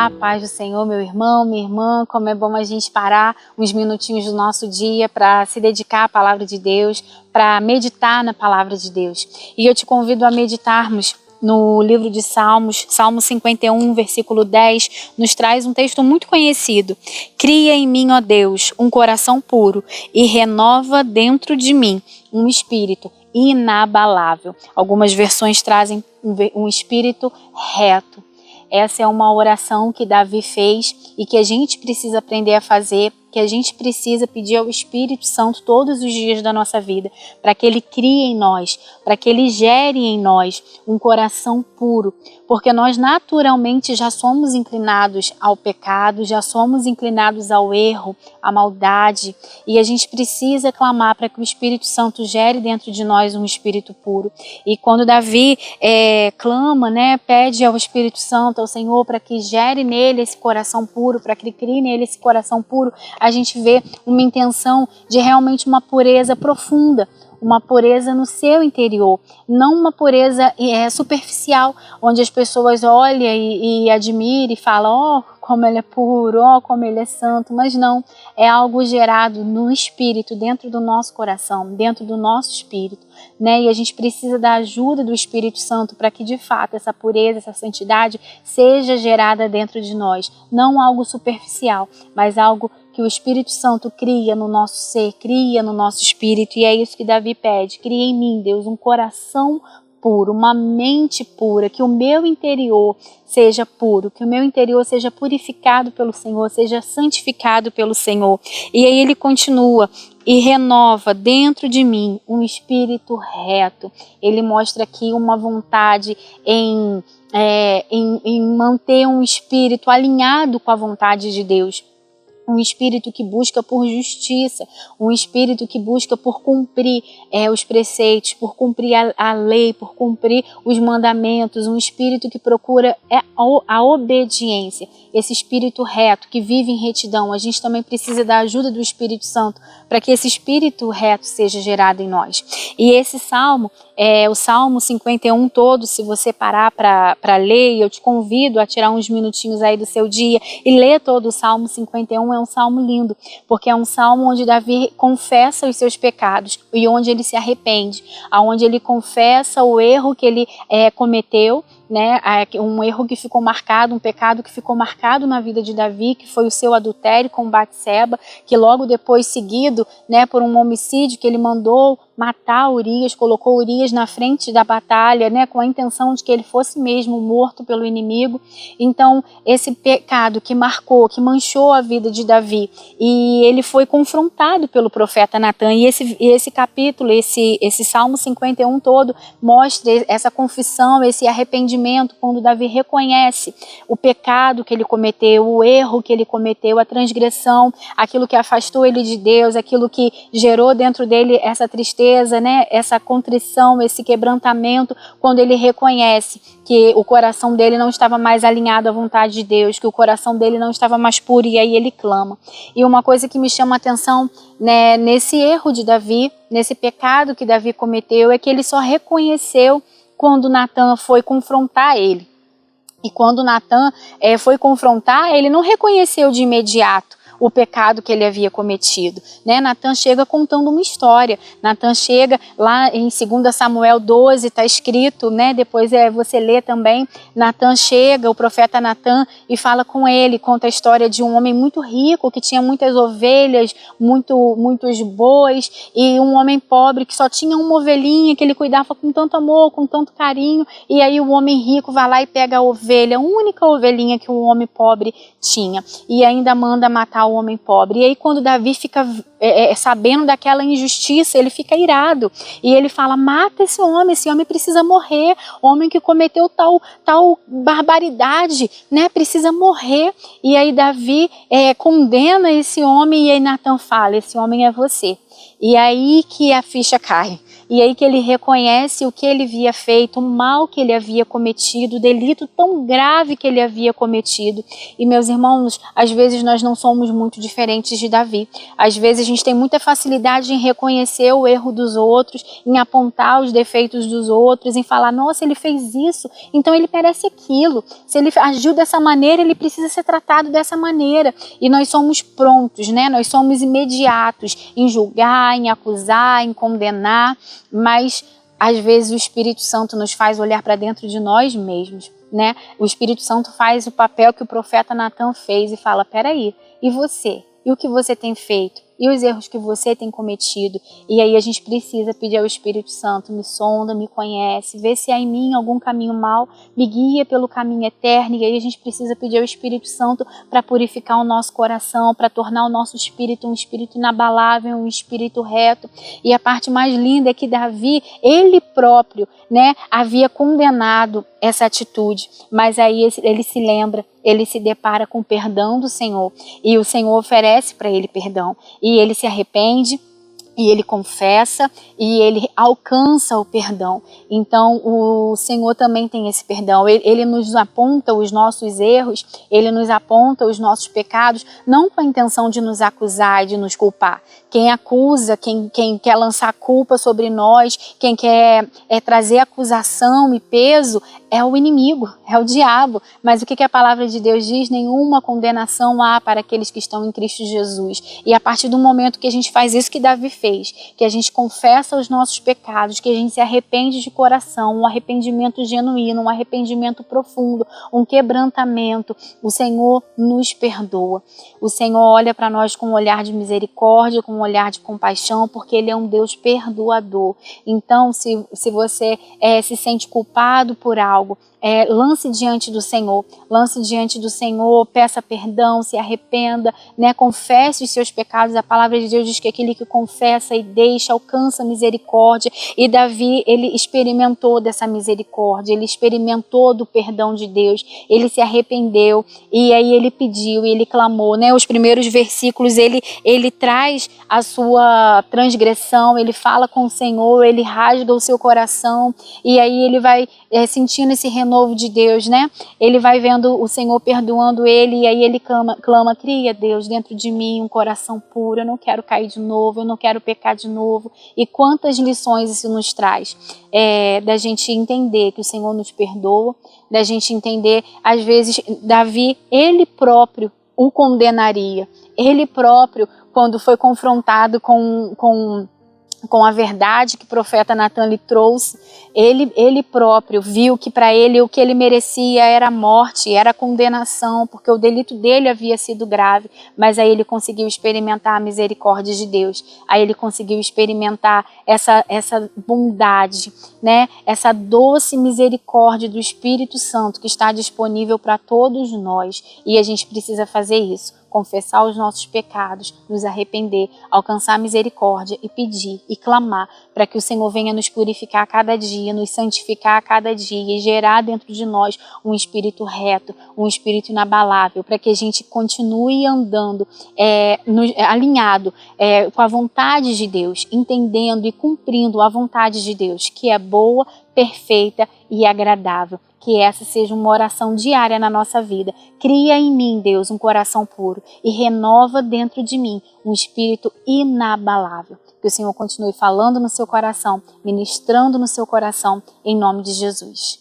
A paz do Senhor, meu irmão, minha irmã, como é bom a gente parar uns minutinhos do nosso dia para se dedicar à palavra de Deus, para meditar na palavra de Deus. E eu te convido a meditarmos no livro de Salmos, Salmo 51, versículo 10, nos traz um texto muito conhecido. Cria em mim, ó Deus, um coração puro e renova dentro de mim um espírito inabalável. Algumas versões trazem um espírito reto. Essa é uma oração que Davi fez e que a gente precisa aprender a fazer, que a gente precisa pedir ao Espírito Santo todos os dias da nossa vida, para que Ele crie em nós, para que Ele gere em nós um coração puro, porque nós naturalmente já somos inclinados ao pecado, já somos inclinados ao erro, à maldade, e a gente precisa clamar para que o Espírito Santo gere dentro de nós um espírito puro. E quando Davi clama, pede ao Espírito Santo, ao Senhor, para que gere nele esse coração puro, para que Ele crie nele esse coração puro, a gente vê uma intenção de realmente uma pureza profunda, uma pureza no seu interior, não uma pureza superficial, onde as pessoas olham e admiram e falam, como ele é puro, como ele é santo, mas não, é algo gerado no espírito, dentro do nosso coração, dentro do nosso espírito, E a gente precisa da ajuda do Espírito Santo para que de fato essa pureza, essa santidade seja gerada dentro de nós, não algo superficial, mas algo que o Espírito Santo cria no nosso ser, cria no nosso espírito, e é isso que Davi pede. Cria em mim, Deus, um coração puro, uma mente pura, que o meu interior seja puro, que o meu interior seja purificado pelo Senhor, seja santificado pelo Senhor. E aí ele continua, e renova dentro de mim um espírito reto. Ele mostra aqui uma vontade em manter um espírito alinhado com a vontade de Deus. Um espírito que busca por justiça, um espírito que busca por cumprir os preceitos, por cumprir a lei, por cumprir os mandamentos, um espírito que procura a obediência, esse espírito reto, que vive em retidão. A gente também precisa da ajuda do Espírito Santo para que esse espírito reto seja gerado em nós. E esse salmo, o Salmo 51 todo, se você parar para ler, eu te convido a tirar uns minutinhos aí do seu dia e ler todo o Salmo 51, é um salmo lindo, porque é um salmo onde Davi confessa os seus pecados e onde ele se arrepende, onde ele confessa o erro que ele cometeu, um erro que ficou marcado, um pecado que ficou marcado na vida de Davi, que foi o seu adultério com Batseba, que logo depois seguido, por um homicídio que ele mandou matar Urias, colocou Urias na frente da batalha, com a intenção de que ele fosse mesmo morto pelo inimigo. Então, esse pecado que marcou, que manchou a vida de Davi, e ele foi confrontado pelo profeta Natan, e esse capítulo, esse Salmo 51 todo, mostra essa confissão, esse arrependimento, quando Davi reconhece o pecado que ele cometeu, o erro que ele cometeu, a transgressão, aquilo que afastou ele de Deus, aquilo que gerou dentro dele essa tristeza, essa contrição, esse quebrantamento, quando ele reconhece que o coração dele não estava mais alinhado à vontade de Deus, que o coração dele não estava mais puro, e aí ele clama. E uma coisa que me chama a atenção, nesse erro de Davi, nesse pecado que Davi cometeu, é que ele só reconheceu quando Natan foi confrontar ele. E quando Natan foi confrontar, ele não reconheceu de imediato o pecado que ele havia cometido. Natan chega contando uma história. Natan chega lá em 2 Samuel 12, está escrito, depois você lê também. Natan chega, o profeta Natan, e fala com ele, conta a história de um homem muito rico, que tinha muitas ovelhas, muitos bois, e um homem pobre que só tinha uma ovelhinha, que ele cuidava com tanto amor, com tanto carinho, e aí o homem rico vai lá e pega a ovelha, a única ovelhinha que o homem pobre tinha, e ainda manda matar o homem pobre. E aí quando Davi fica sabendo daquela injustiça, ele fica irado, e ele fala, mata esse homem precisa morrer, homem que cometeu tal barbaridade, precisa morrer. E aí Davi condena esse homem, e aí Natan fala, esse homem é você. E aí que a ficha cai. E aí que ele reconhece o que ele havia feito, o mal que ele havia cometido, o delito tão grave que ele havia cometido. E meus irmãos, às vezes nós não somos muito diferentes de Davi. Às vezes a gente tem muita facilidade em reconhecer o erro dos outros, em apontar os defeitos dos outros, em falar, nossa, ele fez isso, então ele merece aquilo. Se ele agiu dessa maneira, ele precisa ser tratado dessa maneira. E nós somos prontos, né? Nós somos imediatos em julgar, em acusar, em condenar, mas às vezes o Espírito Santo nos faz olhar para dentro de nós mesmos, né? O Espírito Santo faz o papel que o profeta Natan fez e fala, peraí, e você? E o que você tem feito? E os erros que você tem cometido? E aí a gente precisa pedir ao Espírito Santo, me sonda, me conhece, vê se há em mim algum caminho mau, me guia pelo caminho eterno. E aí a gente precisa pedir ao Espírito Santo para purificar o nosso coração, para tornar o nosso espírito um espírito inabalável, um espírito reto. E a parte mais linda é que Davi, ele próprio, né, havia condenado essa atitude, mas aí ele se lembra, ele se depara com o perdão do Senhor, e o Senhor oferece para ele perdão, e ele se arrepende, e ele confessa, e ele alcança o perdão. Então o Senhor também tem esse perdão, ele nos aponta os nossos erros, ele nos aponta os nossos pecados, não com a intenção de nos acusar e de nos culpar. Quem acusa, quem quer lançar culpa sobre nós, quem quer trazer acusação e peso, é o inimigo, é o diabo. Mas o que a palavra de Deus diz? Nenhuma condenação há para aqueles que estão em Cristo Jesus. E a partir do momento que a gente faz isso que Davi fez, que a gente confessa os nossos pecados, que a gente se arrepende de coração, um arrependimento genuíno, um arrependimento profundo, um quebrantamento, o Senhor nos perdoa. O Senhor olha para nós com um olhar de misericórdia, com um olhar de compaixão, porque Ele é um Deus perdoador. Então, se você se sente culpado por algo, lance diante do Senhor, peça perdão, se arrependa, né? Confesse os seus pecados. A palavra de Deus diz que aquele que confessa e deixa alcança misericórdia, e Davi, ele experimentou dessa misericórdia, ele experimentou do perdão de Deus, ele se arrependeu, e aí ele pediu, e ele clamou, né? Os primeiros versículos, ele traz a sua transgressão, ele fala com o Senhor, ele rasga o seu coração, e aí ele vai sentindo esse renovo de Deus, né? Ele vai vendo o Senhor perdoando ele, e aí ele clama, cria, Deus, dentro de mim um coração puro, eu não quero cair de novo, eu não quero pecar de novo. E quantas lições isso nos traz, da gente entender que o Senhor nos perdoa, da gente entender, às vezes, Davi, ele próprio o condenaria, ele próprio, quando foi confrontado com a verdade que o profeta Natan lhe trouxe, ele próprio viu que para ele o que ele merecia era a morte, era a condenação, porque o delito dele havia sido grave, mas aí ele conseguiu experimentar a misericórdia de Deus, aí ele conseguiu experimentar essa bondade, né? Essa doce misericórdia do Espírito Santo que está disponível para todos nós, e a gente precisa fazer isso. Confessar os nossos pecados, nos arrepender, alcançar misericórdia e pedir e clamar para que o Senhor venha nos purificar a cada dia, nos santificar a cada dia e gerar dentro de nós um espírito reto, um espírito inabalável, para que a gente continue andando alinhado com a vontade de Deus, entendendo e cumprindo a vontade de Deus, que é boa, perfeita e agradável. Que essa seja uma oração diária na nossa vida. Cria em mim, Deus, um coração puro e renova dentro de mim um espírito inabalável. Que o Senhor continue falando no seu coração, ministrando no seu coração, em nome de Jesus.